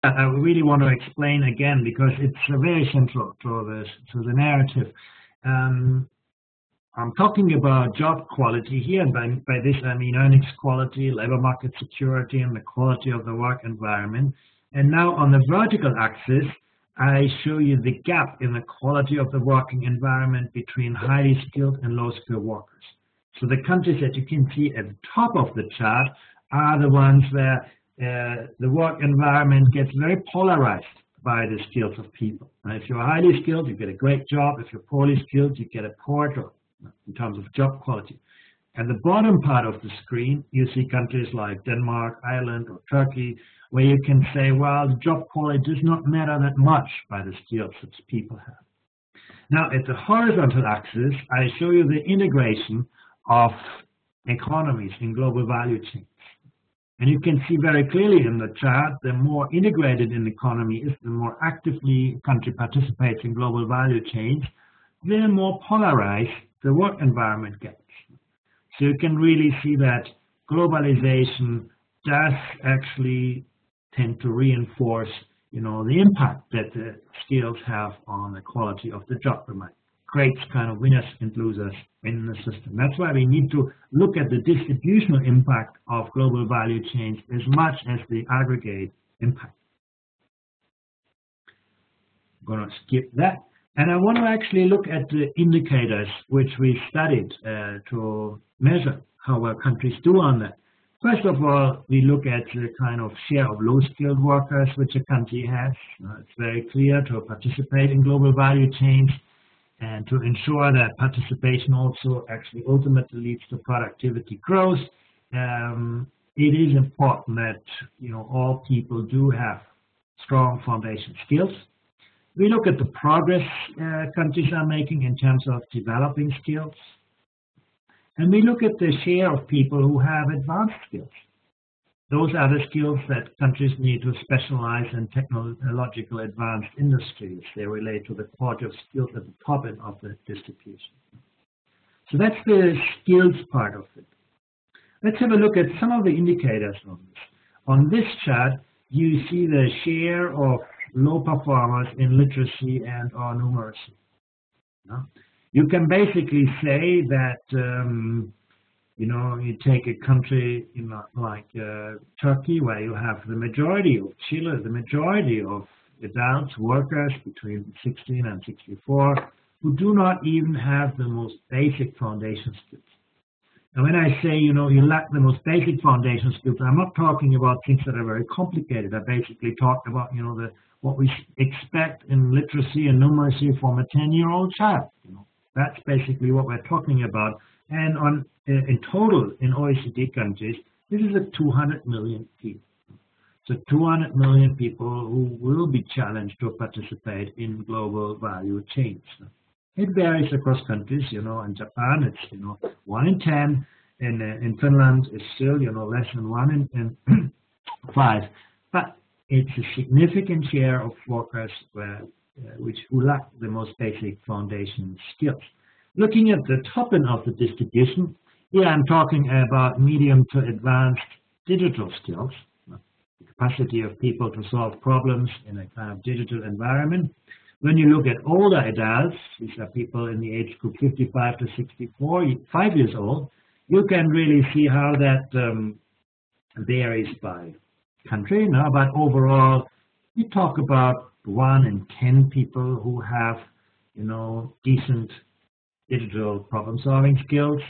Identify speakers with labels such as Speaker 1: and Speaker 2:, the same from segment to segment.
Speaker 1: I really want to explain again because it's very central to the narrative. Um, I'm talking about job quality here, and by this I mean earnings quality, labor market security, and the quality of the work environment. And now on the vertical axis, I show you the gap in the quality of the working environment between highly skilled and low skilled workers. So the countries that you can see at the top of the chart are the ones where the work environment gets very polarized by the skills of people. And if you're highly skilled, you get a great job. If you're poorly skilled, you get a poor job in terms of job quality. At the bottom part of the screen, you see countries like Denmark, Ireland, or Turkey, where you can say, well, the job quality does not matter that much by the skills that people have. Now, at the horizontal axis, I show you the integration of economies in global value chains. And you can see very clearly in the chart, the more integrated an economy is, the more actively a country participates in global value chains, the more polarized the work environment gets. So you can really see that globalization does actually tend to reinforce, the impact that the skills have on the quality of the job market. Creates kind of winners and losers in the system. That's why we need to look at the distributional impact of global value chains as much as the aggregate impact. I'm going to skip that. And I want to actually look at the indicators which we studied to measure how well countries do on that. First of all, we look at the kind of share of low-skilled workers which a country has. It's very clear to participate in global value chains and to ensure that participation also actually ultimately leads to productivity growth. It is important that all people do have strong foundation skills. We look at the progress countries are making in terms of developing skills. And we look at the share of people who have advanced skills. Those are the skills that countries need to specialize in technological advanced industries. They relate to the quality of skills at the top end of the distribution. So that's the skills part of it. Let's have a look at some of the indicators on this. On this chart, you see the share of low performers in literacy and or numeracy. You can basically say that, you take a country like Turkey, where you have the majority of Chile, the majority of adults, workers between 16 and 64, who do not even have the most basic foundation skills. And when I say, you lack the most basic foundation skills, I'm not talking about things that are very complicated. I basically talk about, what we expect in literacy and numeracy from a 10-year-old child. That's basically what we're talking about. And in total, in OECD countries, this is 200 million people. So 200 million people who will be challenged to participate in global value chains. It varies across countries. In Japan, it's 1 in 10. In Finland, it's still less than 1 in 5. But it's a significant share of workers who lack the most basic foundation skills. Looking at the top end of the distribution, here I'm talking about medium to advanced digital skills, the capacity of people to solve problems in a kind of digital environment. When you look at older adults, these are people in the age group 55 to 64, 5 years old, you can really see how that varies by country. Now, but overall, we talk about 1 in 10 people who have, decent digital problem-solving skills.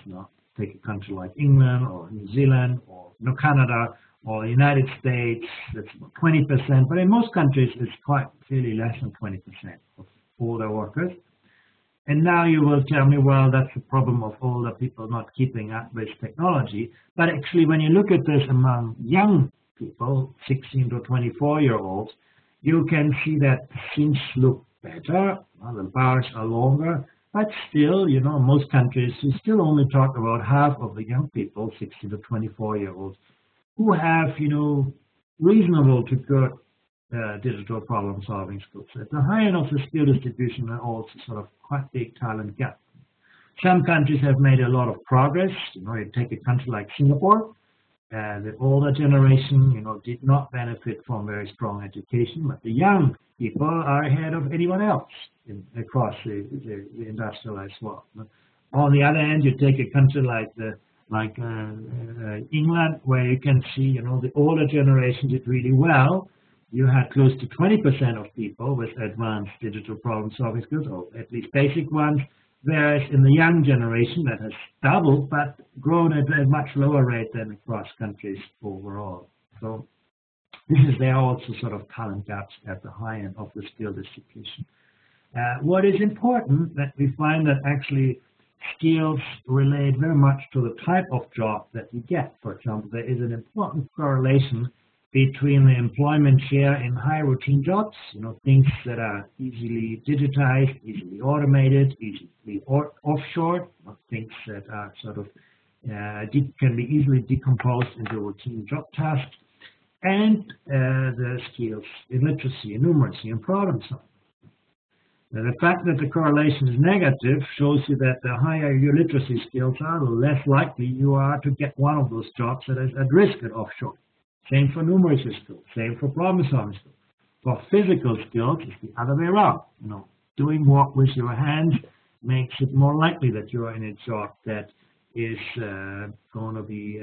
Speaker 1: Take a country like England or New Zealand or Canada or the United States, that's about 20%. But in most countries, it's quite clearly less than 20% of older workers. And now you will tell me, well, that's the problem of older people not keeping up with technology. But actually, when you look at this among young people, 16 to 24-year-olds, you can see that things look better. Well, the bars are longer. But still, most countries, we still only talk about half of the young people, 16 to 24-year-olds, who have, reasonable to good digital problem-solving skills. At the high end of the skill distribution, there are also sort of quite big talent gap. Some countries have made a lot of progress. You take a country like Singapore. The older generation, did not benefit from very strong education, but the young people are ahead of anyone else across the industrialized world. On the other hand, you take a country like England, where you can see, the older generation did really well. You had close to 20% of people with advanced digital problem-solving skills, or at least basic ones, whereas in the young generation that has doubled, but grown at a much lower rate than across countries overall. So there are also sort of talent gaps at the high end of the skill distribution. What is important that we find that actually skills relate very much to the type of job that you get. For example, there is an important correlation between the employment share in high routine jobs, things that are easily digitized, easily automated, easily offshored, things that are sort of can be easily decomposed into routine job tasks, and the skills in literacy, in numeracy, and problem solving. Now, the fact that the correlation is negative shows you that the higher your literacy skills are, the less likely you are to get one of those jobs that is at risk at offshore. Same for numeracy skills, same for problem solving skills. For physical skills, it's the other way around. Doing work with your hands makes it more likely that you are in a job that is going to be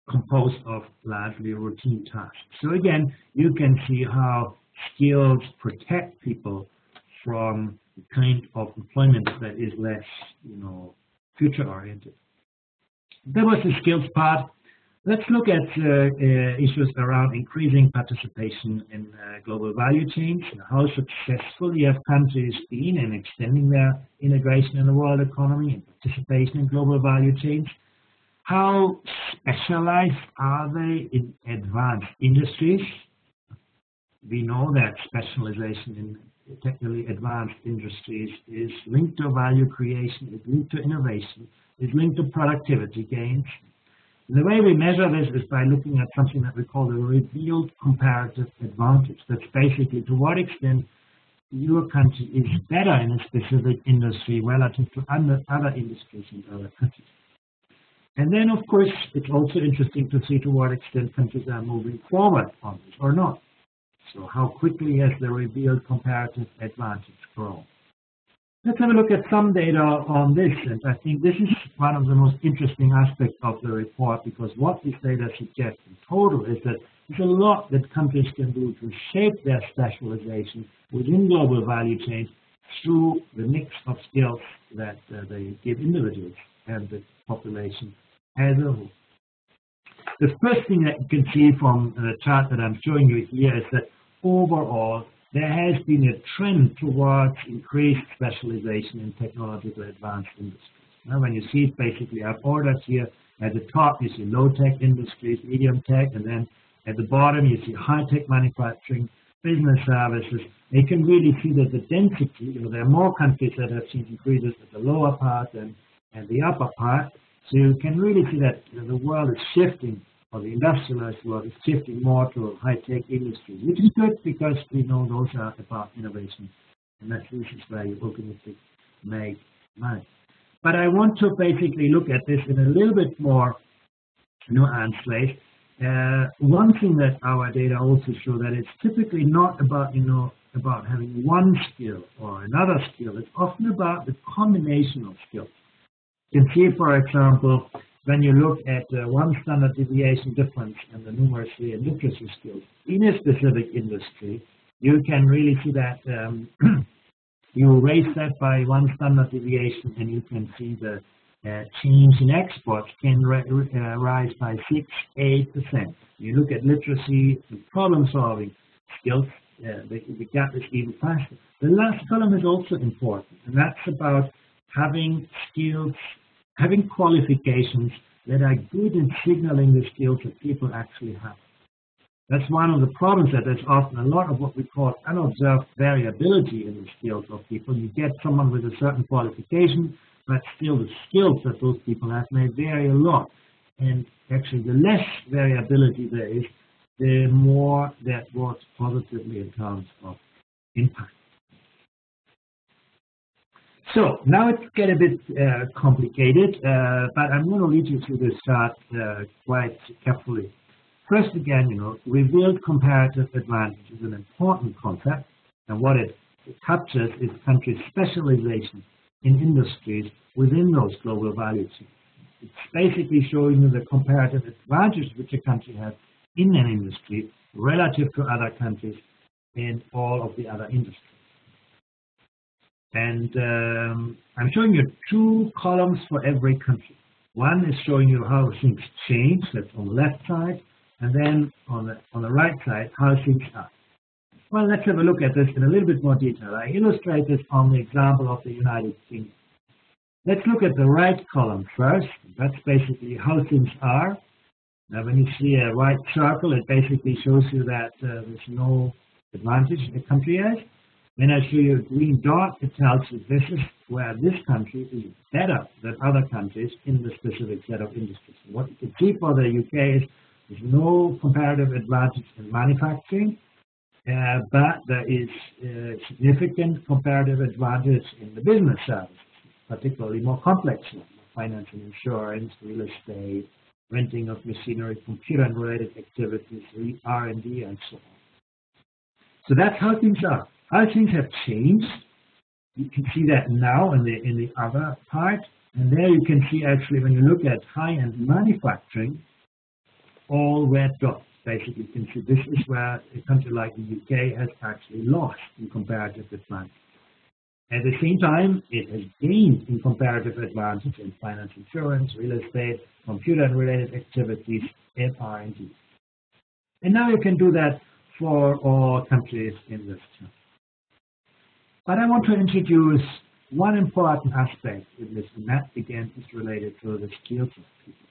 Speaker 1: composed of largely routine tasks. So again, you can see how skills protect people from the kind of employment that is less, future-oriented. That was the skills part. Let's look at issues around increasing participation in global value chains, and how successful you have countries been in extending their integration in the world economy and participation in global value chains. How specialized are they in advanced industries? We know that specialization in technically advanced industries is linked to value creation, is linked to innovation, is linked to productivity gains. The way we measure this is by looking at something that we call the revealed comparative advantage. That's basically to what extent your country is better in a specific industry relative to other industries in other countries. And then, of course, it's also interesting to see to what extent countries are moving forward on this or not. So how quickly has the revealed comparative advantage grown? Let's have a look at some data on this, and I think this is one of the most interesting aspects of the report, because what this data suggests in total is that there's a lot that countries can do to shape their specialization within global value chains through the mix of skills that they give individuals and the population as a whole. The first thing that you can see from the chart that I'm showing you here is that overall, there has been a trend towards increased specialization in technologically advanced industries. Now, when you see it, basically, I've ordered here at the top, you see low-tech industries, medium-tech, and then at the bottom, you see high-tech manufacturing, business services. You can really see that the density, there are more countries that have seen increases at the lower part than at the upper part. So you can really see that the world is shifting, or the industrialized world is shifting more to high-tech industries, which is good because we know those are about innovation, and this is where you ultimately make money. But I want to basically look at this in a little bit more nuanced way. One thing that our data also show that it's typically not about about having one skill or another skill. It's often about the combination of skills. You can see, for example, when you look at one standard deviation difference in the numeracy and literacy skills in a specific industry, you can really see that you raise that by one standard deviation, and you can see the change in exports can rise by 6-8%. You look at literacy and problem-solving skills, the gap is even faster. The last column is also important, and that's about having skills, having qualifications that are good in signaling the skills that people actually have. That's one of the problems, that there's often a lot of what we call unobserved variability in the skills of people. You get someone with a certain qualification, but still the skills that those people have may vary a lot. And actually, the less variability there is, the more that works positively in terms of impact. So now it's get a bit complicated, but I'm going to lead you through this chart quite carefully. First, again, revealed comparative advantage is an important concept, and what it captures is countries' specialization in industries within those global value chains. It's basically showing you the comparative advantage which a country has in an industry relative to other countries in all of the other industries. And I'm showing you 2 columns for every country. One is showing you how things change, that's on the left side, and then on the right side, how things are. Well, let's have a look at this in a little bit more detail. I illustrate this on the example of the United Kingdom. Let's look at the right column first. That's basically how things are. Now, when you see a white circle, it basically shows you that there's no advantage the country has. When I show you a green dot, it tells you this is where this country is better than other countries in the specific set of industries. And what you can see for the UK is there's no comparative advantage in manufacturing, but there is significant comparative advantage in the business services, particularly more complex ones, finance and insurance, real estate, renting of machinery, computer and related activities, R&D, and so on. So that's how things are. How things have changed. You can see that now in the other part, and there you can see actually when you look at high-end manufacturing, all red dots. Basically, you can see this is where a country like the UK has actually lost in comparative advantage. At the same time, it has gained in comparative advantage in finance, insurance, real estate, computer and related activities, and R&D. And now you can do that for all countries in this chart. But I want to introduce one important aspect in this, and that again is related to the skills of people.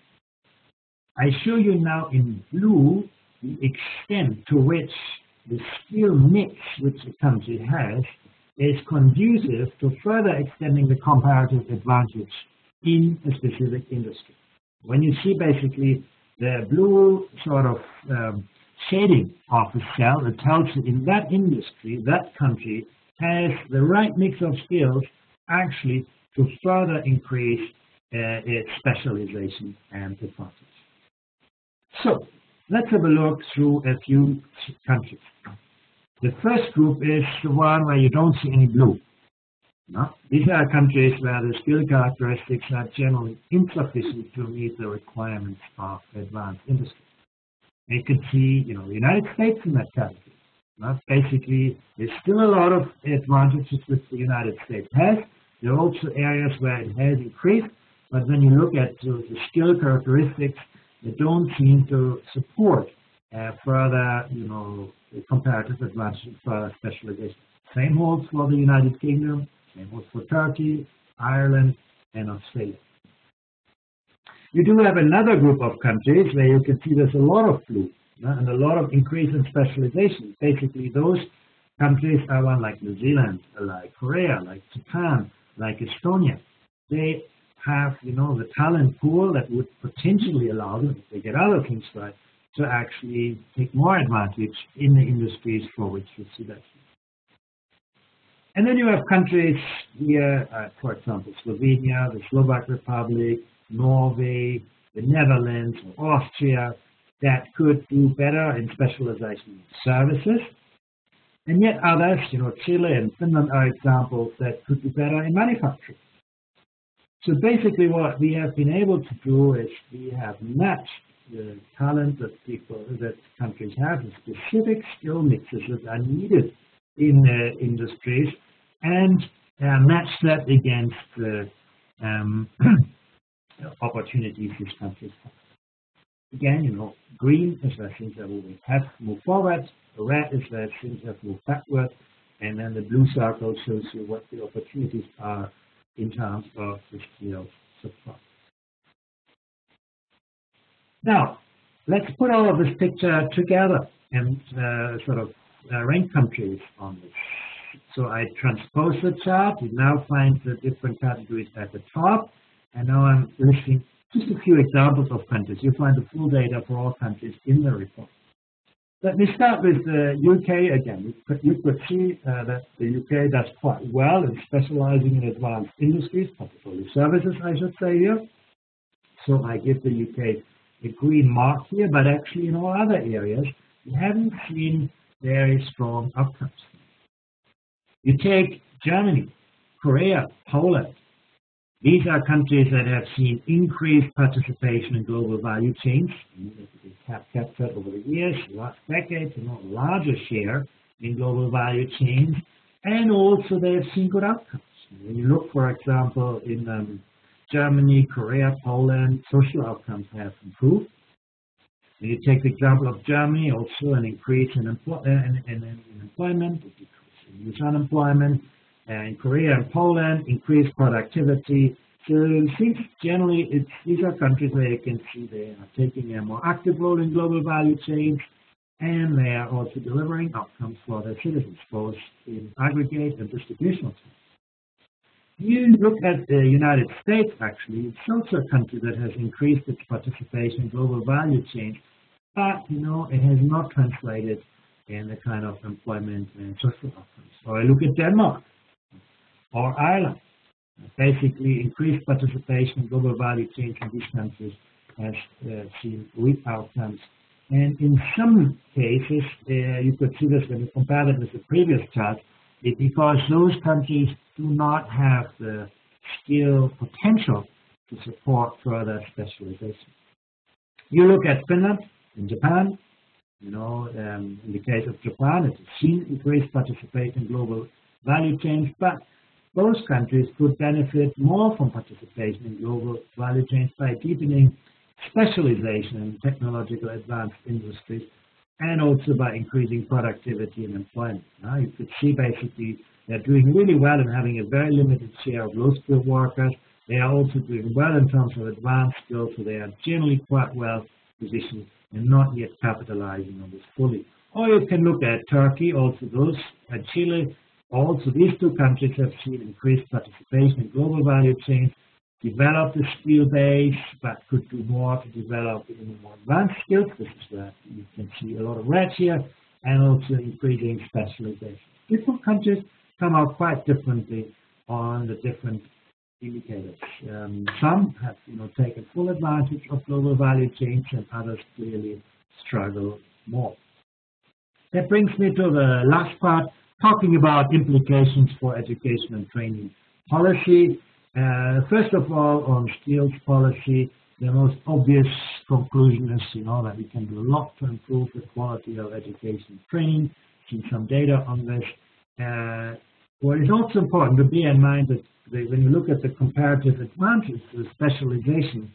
Speaker 1: I show you now in blue the extent to which the skill mix which a country has is conducive to further extending the comparative advantage in a specific industry. When you see basically the blue sort of shading of a cell, it tells you in that industry, that country has the right mix of skills actually to further increase its specialization and advantage. So let's have a look through a few countries. The first group is the one where you don't see any blue. No? These are countries where the skill characteristics are generally insufficient to meet the requirements of advanced industry. You can see, the United States in that category. No? Basically, there's still a lot of advantages which the United States has. There are also areas where it has increased, but when you look at the skill characteristics, they don't seem to support further, comparative advantage and further specialization. Same holds for the United Kingdom, same holds for Turkey, Ireland, and Australia. You do have another group of countries where you can see there's a lot of blue and a lot of increase in specialization. Basically, those countries are one like New Zealand, like Korea, like Japan, like Estonia. They have, the talent pool that would potentially allow them, if they get other things right, to actually take more advantage in the industries for which you see that. And then you have countries here, for example, Slovenia, the Slovak Republic, Norway, the Netherlands, or Austria, that could do better in specialization in services. And yet others, Chile and Finland are examples that could do better in manufacturing. So basically what we have been able to do is we have matched the talent that countries have, the specific skill mixes that are needed in the industries, and match that against the opportunities these countries have. Again, green is where things have moved forward, the red is where things have moved backward, and then the blue circle shows you what the opportunities are in terms of the skills supply. Now, let's put all of this picture together and rank countries on this. So I transpose the chart. You now find the different categories at the top, and now I'm listing just a few examples of countries. You'll find the full data for all countries in the report. Let me start with the UK again. You could see that the UK does quite well in specializing in advanced industries, particularly services, I should say here. So I give the UK a green mark here, but actually in all other areas, we haven't seen very strong outcomes. You take Germany, Korea, Poland. These are countries that have seen increased participation in global value chains. They have captured over the years, last decades, a larger share in global value chains, and also they have seen good outcomes. When you look, for example, in Germany, Korea, Poland, social outcomes have improved. When you take the example of Germany, also an increase in employment, a decrease in youth unemployment. In Korea and Poland, increased productivity. So since generally these are countries where you can see they are taking a more active role in global value chains, and they are also delivering outcomes for their citizens, both in aggregate and distributional terms. You look at the United States, actually, it's also a country that has increased its participation in global value chains, but, it has not translated in the kind of employment and social outcomes. So I look at Denmark or Ireland. Basically, increased participation in global value chains in these countries has seen weak outcomes. And in some cases, you could see this when you compare it with the previous chart, it's because those countries do not have the skill potential to support further specialization. You look at Finland and Japan. In the case of Japan, it's seen increased participation in global value chains, but those countries could benefit more from participation in global value chains by deepening specialization in technological advanced industries, and also by increasing productivity and employment. Now, you could see basically they're doing really well in having a very limited share of low-skilled workers. They are also doing well in terms of advanced skills, so they are generally quite well positioned and not yet capitalizing on this fully. Or you can look at Turkey, also those, and Chile. Also, these two countries have seen increased participation in global value chains, developed a skill base, but could do more to develop even more advanced skills. This is where you can see a lot of red here, and also increasing specialization. Different countries come out quite differently on the different indicators. Some have, taken full advantage of global value chains, and others clearly struggle more. That brings me to the last part, talking about implications for education and training policy. First of all, on skills policy, the most obvious conclusion is, that we can do a lot to improve the quality of education and training. Seen some data on this. What is also important to bear in mind that when you look at the comparative advantage of specialization,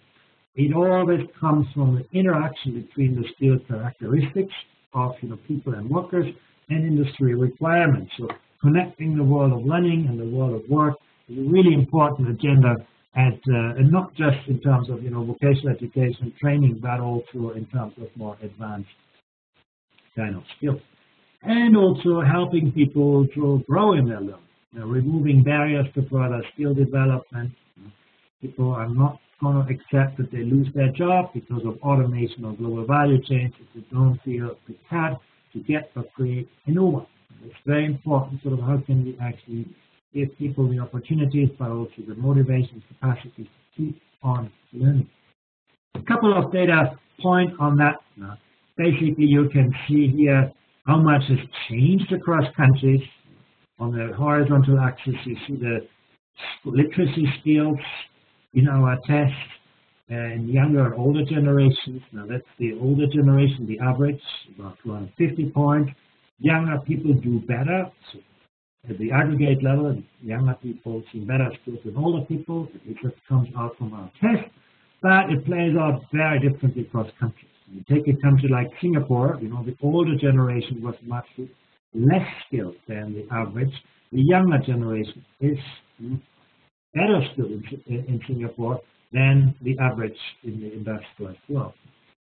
Speaker 1: it always comes from the interaction between the skill characteristics of people and workers and industry requirements. So connecting the world of learning and the world of work is a really important agenda, and not just in terms of vocational education training, but also in terms of more advanced kind of skills. And also helping people to grow in their learning, removing barriers to further skill development. People are not going to accept that they lose their job because of automation or global value chains if they don't feel prepared to get or create a new one. It's very important, how can we actually give people the opportunities, but also the motivation, capacities to keep on learning. A couple of data points on that. Basically, you can see here how much has changed across countries. On the horizontal axis, you see the literacy skills in our tests and younger and older generations. Now that's the older generation, the average, about 250 points. Younger people do better. So at the aggregate level, younger people see better skills than older people. It just comes out from our test, but it plays out very differently across countries. You take a country like Singapore, the older generation was much less skilled than the average. The younger generation is better skilled in Singapore than the average in the industrialized world.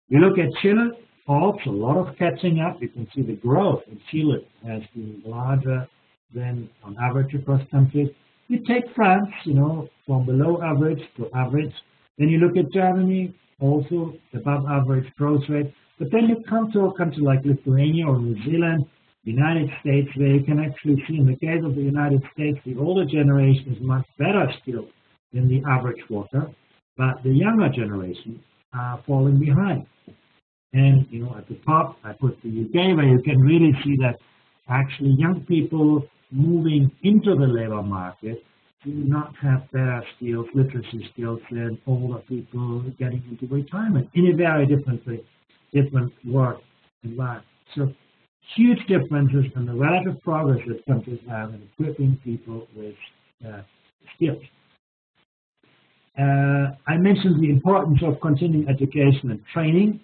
Speaker 1: You look at Chile, also a lot of catching up. You can see the growth in Chile has been larger than on average across countries. You take France, from below average to average. Then you look at Germany, also above average growth rate. But then you come to a country like Lithuania or New Zealand, United States, where you can actually see in the case of the United States, the older generation is much better skilled than the average worker, but the younger generation are falling behind. And, you know, at the top, I put the UK, where you can really see that actually young people moving into the labor market do not have better skills, literacy skills, than older people getting into retirement in a very different work environment. So huge differences in the relative progress that countries have in equipping people with skills. I mentioned the importance of continuing education and training.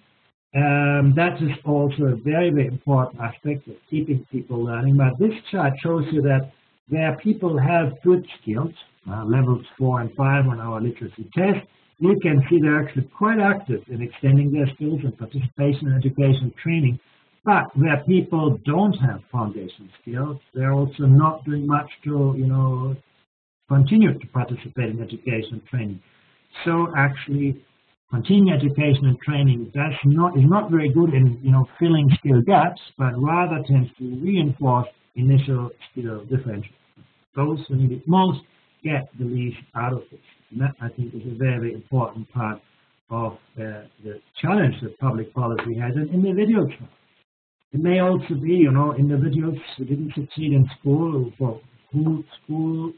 Speaker 1: That is also a very, very important aspect of keeping people learning. But this chart shows you that where people have good skills, levels 4 and 5 on our literacy test, you can see they're actually quite active in extending their skills and participation in education training. But where people don't have foundation skills, they're also not doing much to, you know, continue to participate in education training. So actually, continuing education and training is not very good in, you know, filling skill gaps, but rather tends to reinforce initial skill differential. Those who need it most get the least out of it. And that, I think, is a very important part of the challenge that public policy has in individuals. It may also be, you know, individuals who didn't succeed in school, or who school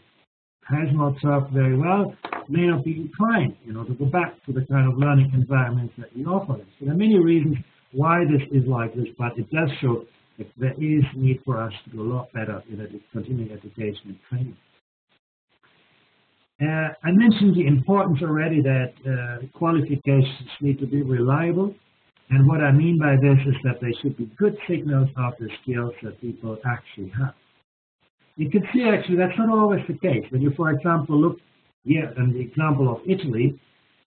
Speaker 1: has not served very well, may not be inclined, you know, to go back to the kind of learning environments that we offer them. So there are many reasons why this is like this, but it does show that there is need for us to do a lot better in continuing education and training. I mentioned the importance already that qualifications need to be reliable. And what I mean by this is that they should be good signals of the skills that people actually have. You can see actually that's not always the case. When you, for example, look here in the example of Italy,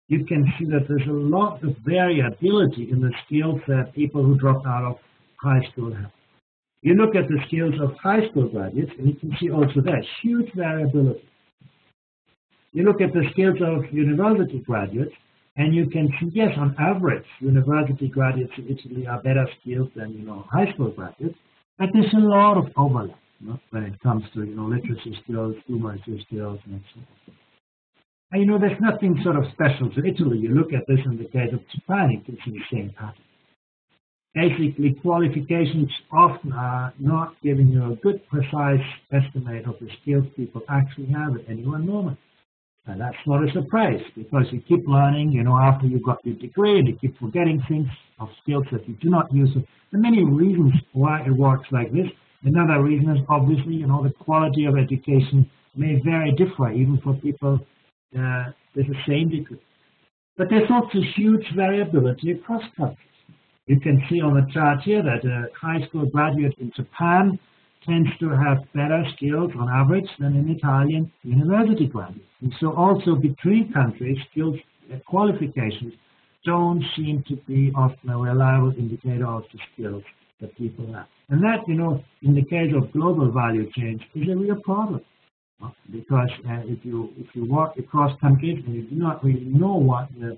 Speaker 1: you can see that there's a lot of variability in the skills that people who dropped out of high school have. You look at the skills of high school graduates, and you can see also there huge variability. You look at the skills of university graduates, and you can see, yes, on average, university graduates in Italy are better skilled than, you know, high school graduates, but there's a lot of overlap, you know, when it comes to, you know, literacy skills, numeracy skills, and so on. And, you know, there's nothing sort of special to Italy. You look at this in the case of Japan, you can see the same pattern. Basically, qualifications often are not giving you a good, precise estimate of the skills people actually have at any one moment. And that's not a surprise, because you keep learning, you know, after you got your degree, and you keep forgetting things of skills that you do not use. So there are many reasons why it works like this. Another reason is obviously, you know, the quality of education may vary different, even for people with the same degree. But there's also huge variability across countries. You can see on the chart here that a high school graduate in Japan tends to have better skills on average than an Italian university graduate. And so also between countries, skills qualifications don't seem to be often a reliable indicator of the skills that people have. And that, you know, in the case of global value change is a real problem. Because if you walk across countries and you do not really know what the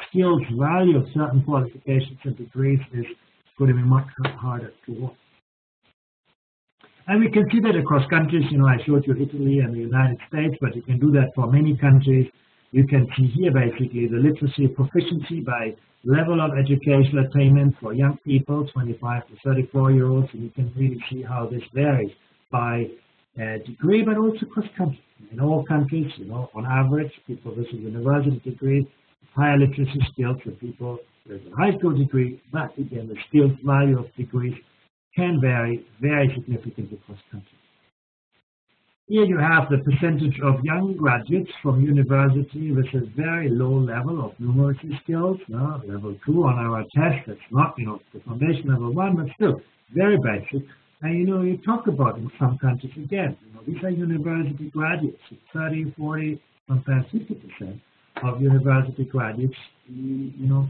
Speaker 1: skills value of certain qualifications and degrees is, it's going to be much harder to work. And we can see that across countries. You know, I showed you Italy and the United States, but you can do that for many countries. You can see here basically the literacy proficiency by level of educational attainment for young people, 25 to 34-year-olds, and you can really see how this varies by degree, but also across countries. In all countries, you know, on average, people with a university degree, higher literacy skills for people with a high school degree, but again, the skills value of degrees can vary very significantly across countries. Here you have the percentage of young graduates from university with a very low level of numeracy skills, level 2 on our test. That's not, you know, the foundation level 1, but still very basic. And, you know, you talk about in some countries again, you know, these are university graduates, 30, 40, sometimes 50% of university graduates, you know,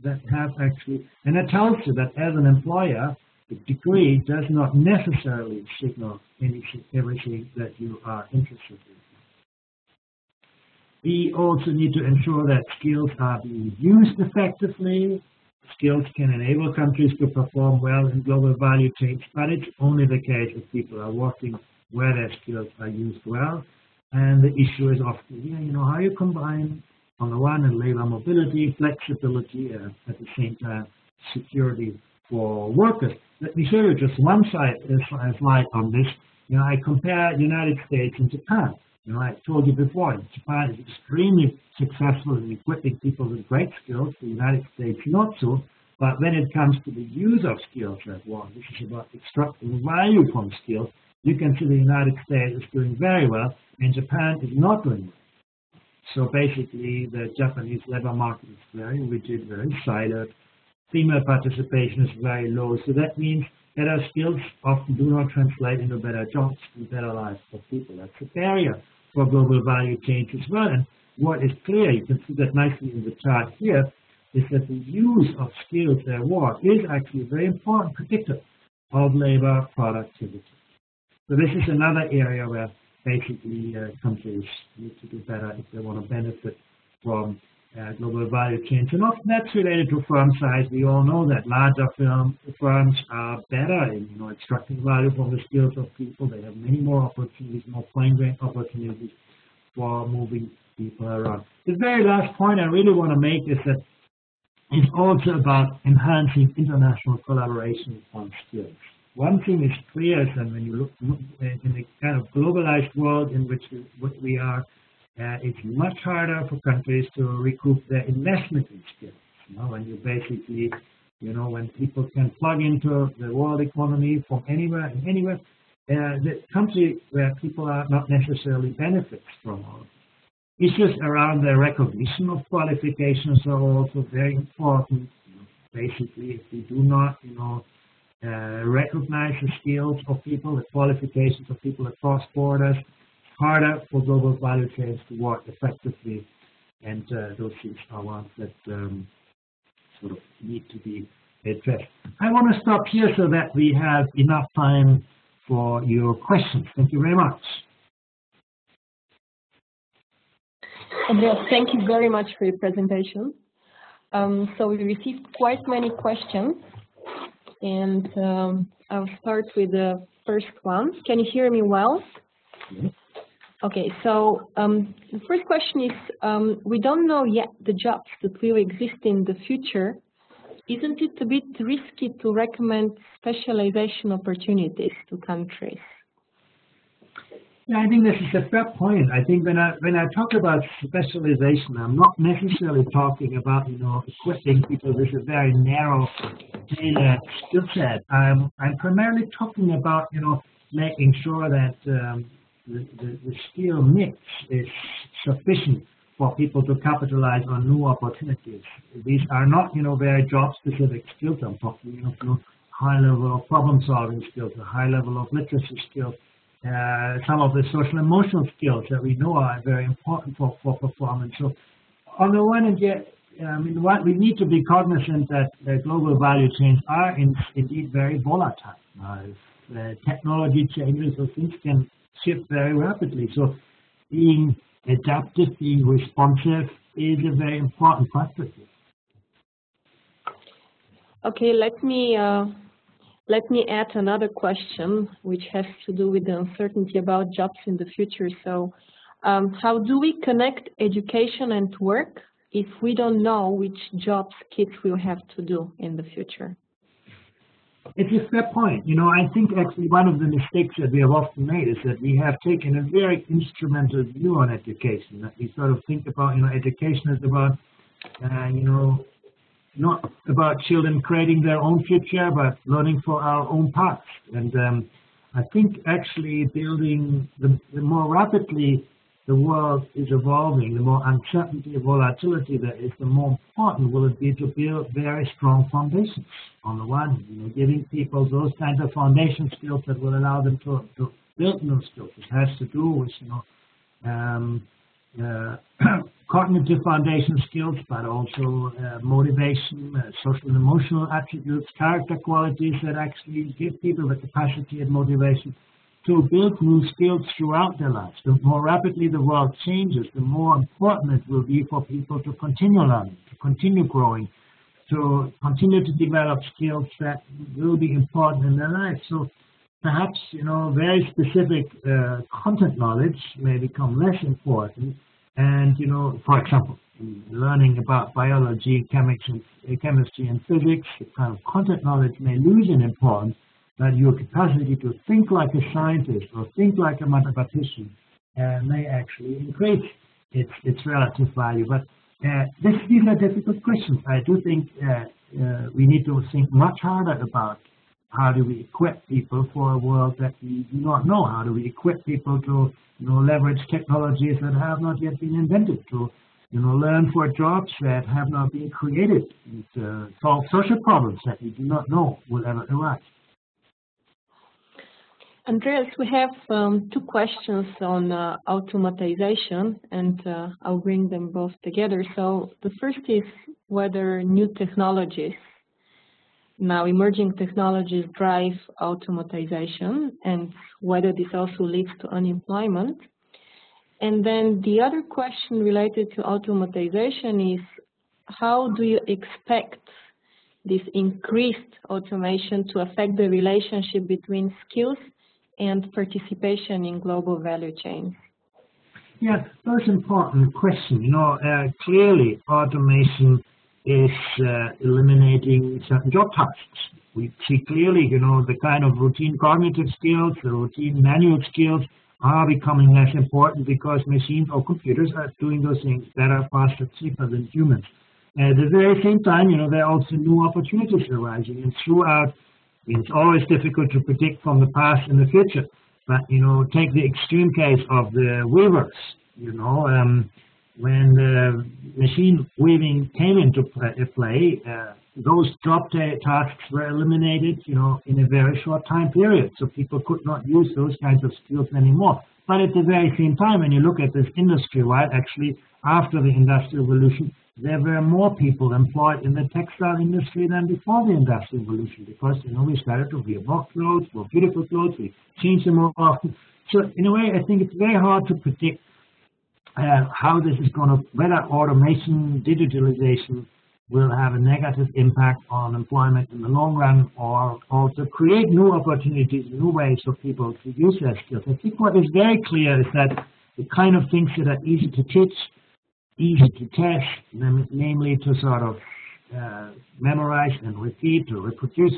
Speaker 1: that have actually, and that tells you that as an employer, the degree does not necessarily signal everything that you are interested in. We also need to ensure that skills are being used effectively. Skills can enable countries to perform well in global value chains, but it's only the case if people are working where their skills are used well. And the issue is often here, how you combine, on the one hand, labor mobility, flexibility, at the same time, security for workers. Let me show you just one slide on this. I compare United States and Japan. I told you before, Japan is extremely successful in equipping people with great skills, the United States not so, but when it comes to the use of skills at work, this is about extracting value from skills, you can see the United States is doing very well, and Japan is not doing well. So basically, the Japanese labor market is very rigid, very siloed, female participation is very low, so that means better skills often do not translate into better jobs and better lives for people. That's a barrier for global value change as well. And what is clear, you can see that nicely in the chart here, is that the use of skills at work is actually a very important predictor of labor productivity. So this is another area where basically countries need to do better if they want to benefit from global value chains. And often that's related to firm size. We all know that larger firms are better in extracting value from the skills of people. They have many more opportunities, more fine-grained opportunities for moving people around. The very last point I really want to make is that it's also about enhancing international collaboration on skills. One thing is clear is that when you look in the kind of globalized world in which we are, it's much harder for countries to recoup their investment in skills. When you basically, when people can plug into the world economy from anywhere and anywhere, the country where people are not necessarily benefits from all of it. Issues around the recognition of qualifications are also very important. Basically, if we do not, recognize the skills of people, the qualifications of people across borders, harder for global value chains to work effectively, and those things are ones that sort of need to be addressed. I want to stop here so that we have enough time for your questions. Thank you very much.
Speaker 2: Andreas, thank you very much for your presentation. So we received quite many questions, and I'll start with the first one. Can you hear me well? Yes. Okay, so the first question is, we don't know yet the jobs that will exist in the future. Isn't it a bit risky to recommend specialization opportunities to countries?
Speaker 1: Yeah, I think this is a fair point. I think when I talk about specialization, I'm not necessarily talking about equipping people with a very narrow tailored skill set. I'm primarily talking about making sure that the skill mix is sufficient for people to capitalize on new opportunities. These are not very job-specific skills. I'm talking high level of problem-solving skills, a high level of literacy skills. Some of the social emotional skills that we know are very important for performance. So on the one hand, we need to be cognizant that global value chains are indeed very volatile. If technology changes, so things can shift very rapidly. So being adaptive, being responsive is a very important factor here.
Speaker 2: Okay, let me add another question, which has to do with the uncertainty about jobs in the future. So how do we connect education and work if we don't know which jobs kids will have to do in the future?
Speaker 1: It's a fair point. I think actually one of the mistakes that we have often made is that we have taken a very instrumental view on education. That we sort of think about, education is about, not about children creating their own future, but learning for our own paths. And I think actually building the more rapidly the world is evolving, the more uncertainty and volatility there is, the more important will it be to build very strong foundations. On the one hand, giving people those kinds of foundation skills that will allow them to build new skills. It has to do with, cognitive foundation skills, but also motivation, social and emotional attributes, character qualities that actually give people the capacity and motivation to build new skills throughout their lives. The more rapidly the world changes, the more important it will be for people to continue learning, to continue growing, to continue to develop skills that will be important in their life. So perhaps, very specific content knowledge may become less important. And, for example, learning about biology, chemistry, and physics, the kind of content knowledge may lose in importance, but your capacity to think like a scientist or think like a mathematician may actually increase its relative value. But these are difficult questions. I do think we need to think much harder about how do we equip people for a world that we do not know? How do we equip people to leverage technologies that have not yet been invented, to learn for jobs that have not been created, and to solve social problems that we do not know will ever arise?
Speaker 2: Andreas, we have 2 questions on automatization, and I'll bring them both together. So the first is whether new technologies, now emerging technologies, drive automatization, and whether this also leads to unemployment. And then the other question related to automatization is, how do you expect this increased automation to affect the relationship between skills and participation in global value chains?
Speaker 1: Yeah, that's an important question. Clearly automation is eliminating certain job tasks. We see clearly, the kind of routine cognitive skills, the routine manual skills are becoming less important because machines or computers are doing those things better, faster, cheaper than humans. At the very same time, there are also new opportunities arising, and throughout, it's always difficult to predict from the past and the future. But, take the extreme case of the weavers, when the machine weaving came into play, those job tasks were eliminated, in a very short time period. So people could not use those kinds of skills anymore. But at the very same time, when you look at this industry-wide, actually, after the Industrial Revolution, there were more people employed in the textile industry than before the Industrial Revolution, because, we started to wear more clothes, more beautiful clothes, we changed them more often. So in a way, I think it's very hard to predict how this is going to, whether automation, digitalization will have a negative impact on employment in the long run, or also create new opportunities, new ways for people to use their skills. I think what is very clear is that the kind of things that are easy to teach, easy to test, namely to sort of memorize and repeat or reproduce,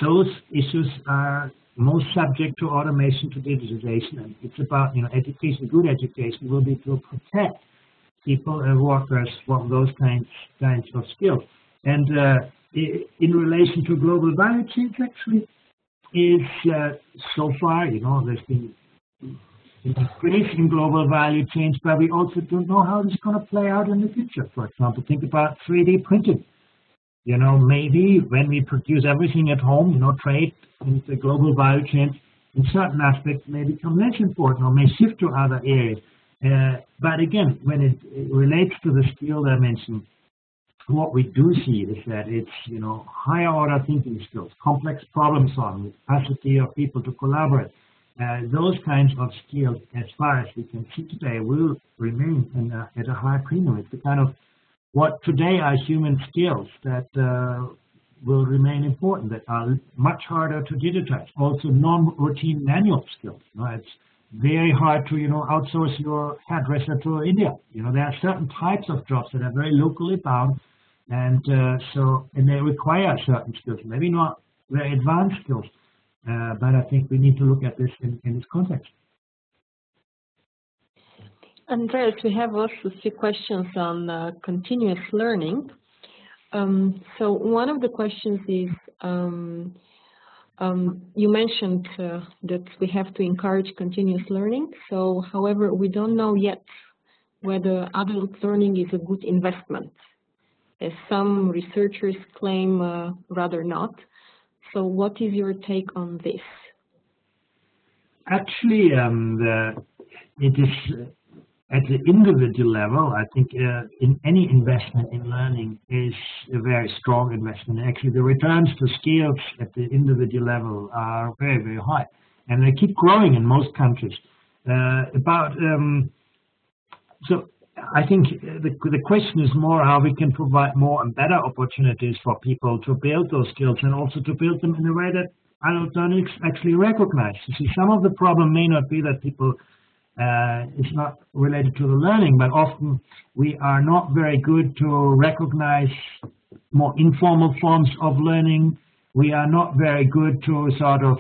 Speaker 1: those issues are most subject to automation, to digitization, and it's about, education. Good education will be to protect people and workers from those kinds of skills. And in relation to global value chains, actually, is so far, there's been an increase in global value chains, but we also don't know how this is going to play out in the future. For example, think about 3D printing. Maybe when we produce everything at home, trade in the global value chains in certain aspects may become less important or may shift to other areas. But again, when it relates to the skill dimension, what we do see is that it's, higher order thinking skills, complex problem solving, capacity of people to collaborate. Those kinds of skills, as far as we can see today, will remain at a high premium. It's the kind of what today are human skills that will remain important, that are much harder to digitize. Also non-routine manual skills. It's very hard to, outsource your hairdresser to India. There are certain types of jobs that are very locally bound, and and they require certain skills, maybe not very advanced skills, but I think we need to look at this in this context.
Speaker 2: Andreas, we have also a few questions on continuous learning. So one of the questions is, you mentioned that we have to encourage continuous learning. So, however, we don't know yet whether adult learning is a good investment, as some researchers claim rather not. So what is your take on this?
Speaker 1: Actually, it is at the individual level. I think in any investment in learning is a very strong investment. Actually, the returns to skills at the individual level are very, very high. and they keep growing in most countries. So I think the question is more how we can provide more and better opportunities for people to build those skills, and also to build them in a way that adult learning actually recognize. You see, some of the problem may not be that people it's not related to the learning, but often we are not very good to recognize more informal forms of learning. We are not very good to sort of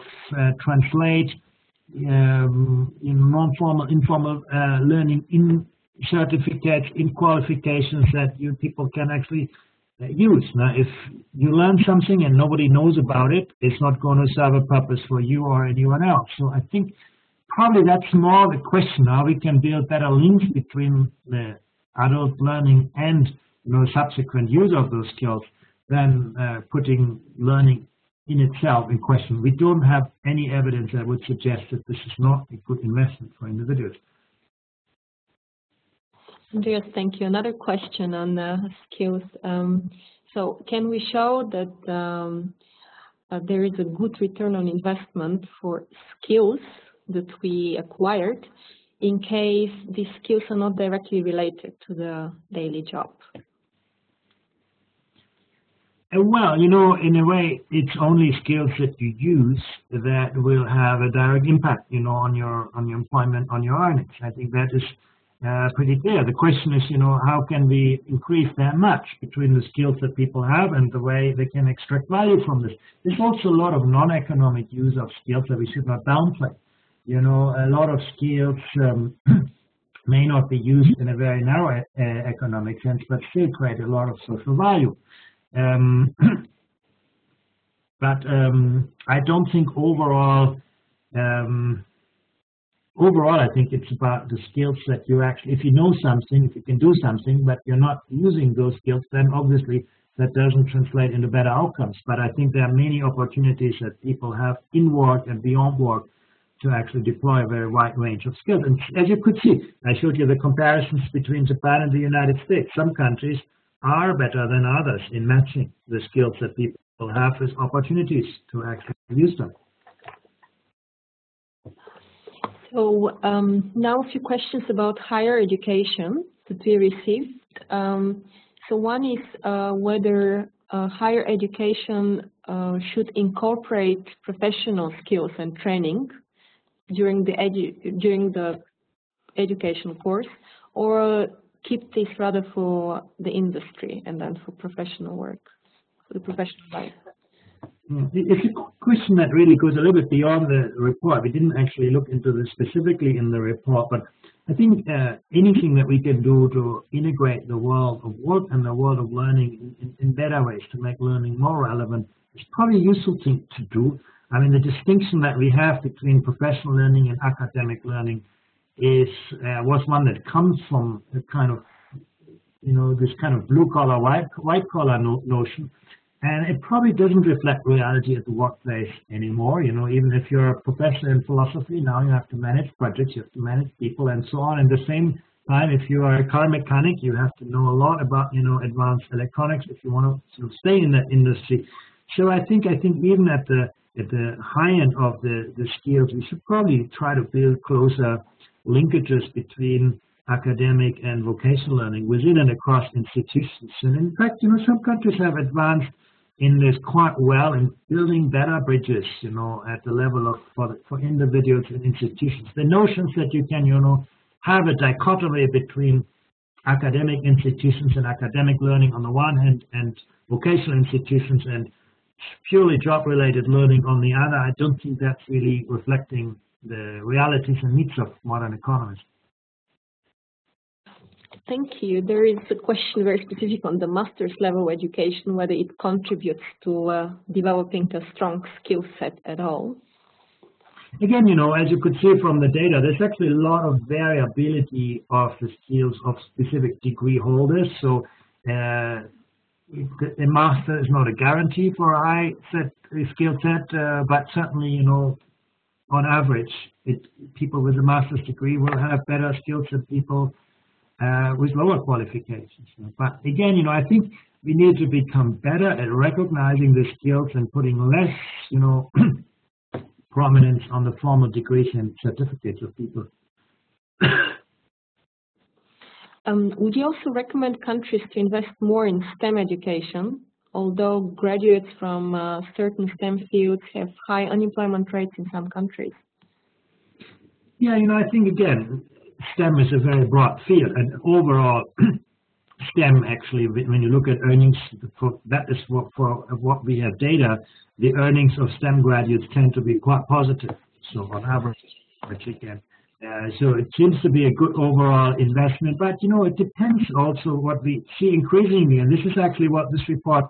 Speaker 1: translate in non-formal, informal learning in certificates, in qualifications that you people can actually use. Now, if you learn something and nobody knows about it, it's not going to serve a purpose for you or anyone else. So I think probably that's more the question, how we can build better links between the adult learning and subsequent use of those skills than putting learning in itself in question. We don't have any evidence that would suggest that this is not a good investment for individuals.
Speaker 2: Andreas, thank you. Another question on skills. So can we show that there is a good return on investment for skills that we acquired in case these skills are not directly related to the daily job?
Speaker 1: Well, in a way, it's only skills that you use that will have a direct impact, on your employment, on your earnings. I think that is pretty clear. The question is, how can we increase that match between the skills that people have and the way they can extract value from this? There's also a lot of non-economic use of skills that we should not downplay. A lot of skills may not be used in a very narrow economic sense, but still create a lot of social value. But I don't think overall, I think it's about the skills that you actually, if you know something, if you can do something, but you're not using those skills, then obviously that doesn't translate into better outcomes. But I think there are many opportunities that people have in work and beyond work to actually deploy a very wide range of skills. And as you could see, I showed you the comparisons between Japan and the United States. Some countries are better than others in matching the skills that people have as opportunities to actually use them.
Speaker 2: So now a few questions about higher education that we received. So one is whether higher education should incorporate professional skills and training during the education course, or keep this rather for the industry and then for professional work, for the professional life.
Speaker 1: It's a question that really goes a little bit beyond the report. We didn't actually look into this specifically in the report, but I think anything that we can do to integrate the world of work and the world of learning in better ways to make learning more relevant is probably a useful thing to do. I mean, the distinction that we have between professional learning and academic learning was one that comes from a kind of, this kind of blue collar, white collar notion. And it probably doesn't reflect reality at the workplace anymore. Even if you're a professor in philosophy, now you have to manage projects, you have to manage people, and so on. And at the same time, if you are a car mechanic, you have to know a lot about, advanced electronics if you want to sort of stay in that industry. So I think even at the high end of the skills, we should probably try to build closer linkages between academic and vocational learning within and across institutions. And in fact, some countries have advanced in this quite well in building better bridges, at the level of for individuals and institutions. The notions that you can, have a dichotomy between academic institutions and academic learning on the one hand, and vocational institutions and purely job-related learning on the other, I don't think that's really reflecting the realities and needs of modern economies.
Speaker 2: Thank you. There is a question very specific on the master's level education, whether it contributes to developing a strong skill set at all.
Speaker 1: Again, as you could see from the data, there's actually a lot of variability of the skills of specific degree holders. So a master is not a guarantee for a high skill set, but certainly, on average, people with a master's degree will have better skills than people with lower qualifications. But again, I think we need to become better at recognizing the skills and putting less, prominence on the formal degrees and certificates of people.
Speaker 2: Would you also recommend countries to invest more in STEM education, although graduates from certain STEM fields have high unemployment rates in some countries?
Speaker 1: Yeah, I think again, STEM is a very broad field, and overall, STEM actually, when you look at earnings, that is what we have data, the earnings of STEM graduates tend to be quite positive. So on average, again. So it seems to be a good overall investment, but it depends also what we see increasingly, and this is actually what this report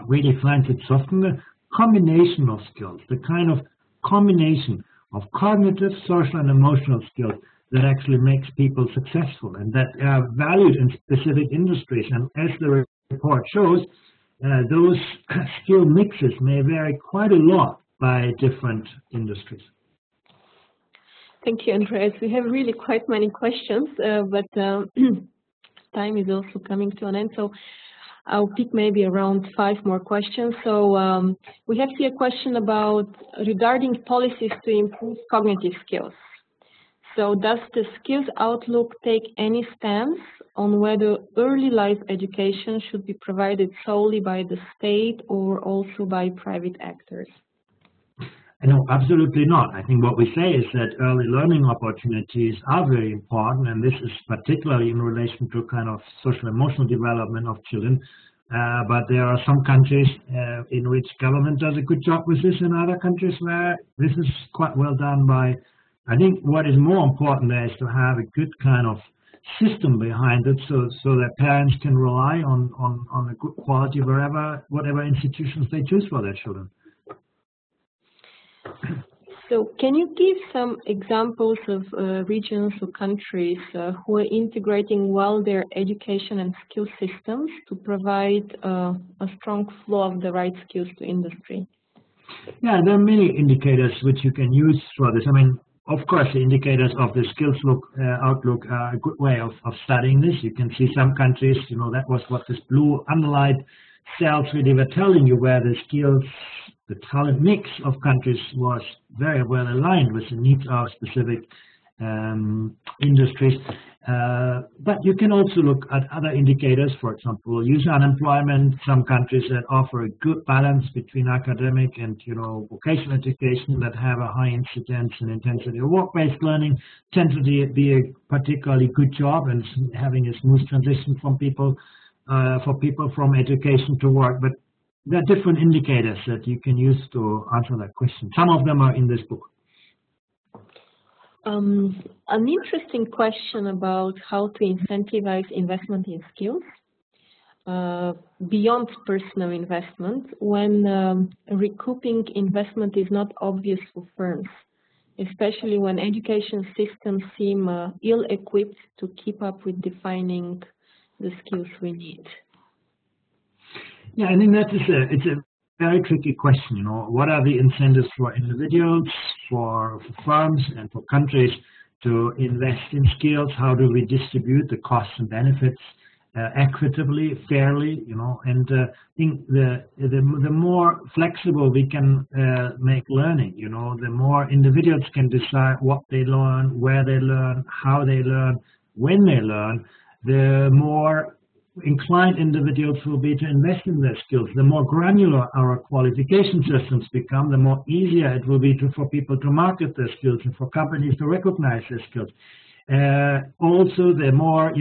Speaker 1: really finds. It's often a combination of skills, the kind of combination of cognitive, social, and emotional skills that actually makes people successful and that are valued in specific industries. And as the report shows, those skill mixes may vary quite a lot by different industries.
Speaker 2: Thank you, Andreas. We have really quite many questions, but time is also coming to an end. So I'll pick maybe around 5 more questions. So we have here a question regarding policies to improve cognitive skills. So does the Skills Outlook take any stance on whether early life education should be provided solely by the state or also by private actors?
Speaker 1: No, absolutely not. I think what we say is that early learning opportunities are very important, and this is particularly in relation to kind of social emotional development of children. But there are some countries in which government does a good job with this, and other countries where this is quite well done by. I think what is more important there is to have a good kind of system behind it, so that parents can rely on a good quality whatever institutions they choose for their children.
Speaker 2: So can you give some examples of regions or countries who are integrating well their education and skill systems to provide a strong flow of the right skills to industry?
Speaker 1: Yeah, there are many indicators which you can use for this. I mean, of course, the indicators of the Skills Outlook are a good way of studying this. You can see some countries, that was what this blue underlined cells really were telling you, where the skills, the talent mix of countries was very well aligned with the needs of specific industries. But you can also look at other indicators, for example, youth unemployment. Some countries that offer a good balance between academic and vocational education that have a high incidence and intensity of work-based learning tend to be a particularly good job and having a smooth transition from people from education to work. But there are different indicators that you can use to answer that question. Some of them are in this book.
Speaker 2: An interesting question about how to incentivize investment in skills beyond personal investment when recouping investment is not obvious for firms, especially when education systems seem ill-equipped to keep up with defining the skills we need.
Speaker 1: Yeah, I think it's a very tricky question. What are the incentives for individuals, for firms, and for countries to invest in skills? How do we distribute the costs and benefits equitably, fairly? And I think the more flexible we can make learning, the more individuals can decide what they learn, where they learn, how they learn, when they learn, the more inclined individuals will be to invest in their skills. The more granular our qualification systems become, the more easier it will be for people to market their skills and for companies to recognize their skills. Also, the more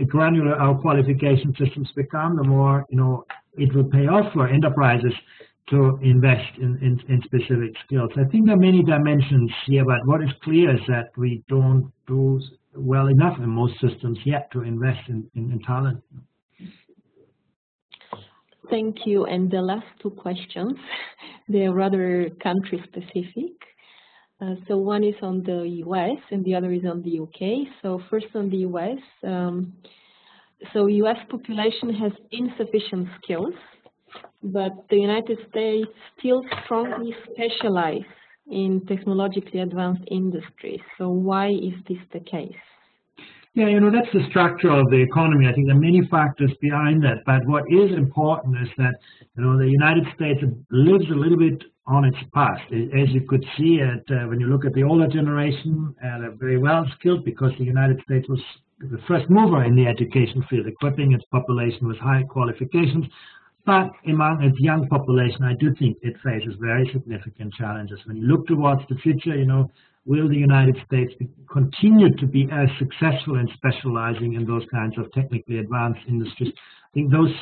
Speaker 1: granular our qualification systems become, the more it will pay off for enterprises to invest in specific skills. I think there are many dimensions here, but what is clear is that we don't do well enough in most systems yet to invest in talent.
Speaker 2: Thank you. And the last 2 questions, they're rather country specific. So one is on the US and the other is on the UK. So first on the US. So US population has insufficient skills, but the United States still strongly specialize in technologically advanced industries. So why is this the case?
Speaker 1: Yeah, that's the structure of the economy. I think there are many factors behind that. But what is important is that, the United States lives a little bit on its past. As you could see when you look at the older generation, they're very well skilled because the United States was the first mover in the education field, equipping its population with high qualifications. But among its young population, I do think it faces very significant challenges. When you look towards the future, will the United States continue to be as successful in specializing in those kinds of technically advanced industries? I think those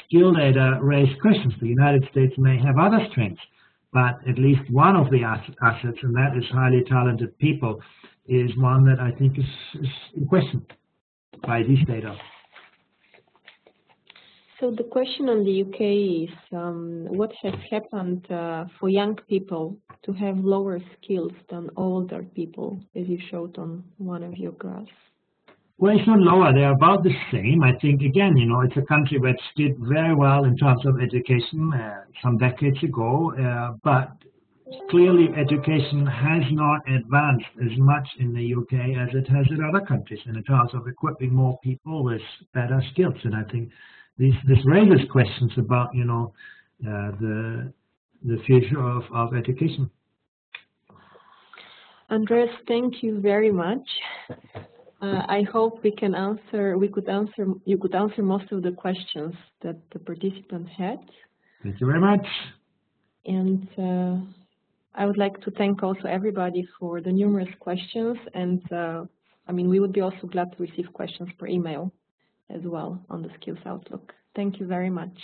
Speaker 1: skill data raise questions. The United States may have other strengths, but at least one of the assets, and that is highly talented people, is one that I think is in question by these data.
Speaker 2: So the question on the UK is, what has happened for young people to have lower skills than older people, as you showed on one of your graphs?
Speaker 1: Well, it's not lower. They're about the same. I think, again, it's a country which did very well in terms of education some decades ago, but clearly education has not advanced as much in the UK as it has in other countries in terms of equipping more people with better skills. And I think this raises questions about, the future of education.
Speaker 2: Andreas, thank you very much. I hope you could answer most of the questions that the participants had.
Speaker 1: Thank you very much.
Speaker 2: And I would like to thank also everybody for the numerous questions. And we would be also glad to receive questions per email as well on the Skills Outlook. Thank you very much.